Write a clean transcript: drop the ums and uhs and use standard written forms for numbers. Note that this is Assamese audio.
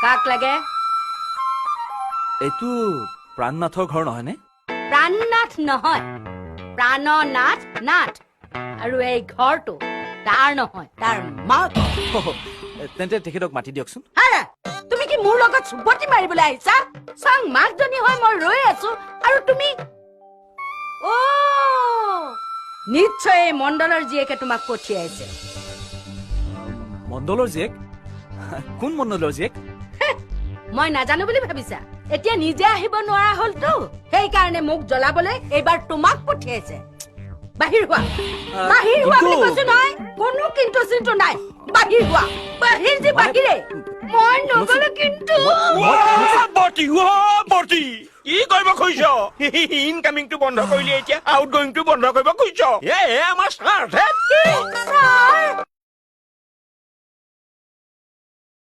কাক লাগে? এইটো প্ৰাণনাথৰ ঘৰ নহয়নে? প্ৰাণনাথ নহয়, প্ৰাণনাথ নাথ। আৰু এই ঘৰটো তাৰ নহয়, তাৰ মাক। তেন্তে তেখেতক মাতি দিয়কচোন। তুমি কি মোৰ লগত চুবতি মাৰিবলৈ আহিছা? চাং মাকজনী হয়, মই ৰৈ আছো আৰু তুমি নিশ্চয় এই মণ্ডলৰ জীয়েকে তোমাক পঠিয়াইছে। মণ্ডলৰ জীয়েক? কোন মণ্ডলৰ জীয়েক? মই নাজানো বুলি ভাবিছা? এতিয়া নিজে আহিব নোৱাৰা হলতো, সেইকাৰণে মোক জ্বলাবলৈ এইবাৰ তোমাক পঠিয়াইছে। বাহিৰ হোৱা, বাহিৰ হোৱা বুলি কৈছো নহয়। কোনো কিন্তু চিন্তু নাই, বাহিৰ হোৱা, বাহিৰ যে বাহিৰে। মই নগলে কিন্তু কি কৰিব খুজিছ? ইনকামিংটো বন্ধ কৰিলি, এতিয়া আউট গোয়িংটো বন্ধ কৰিব খুজিছ? আমাৰ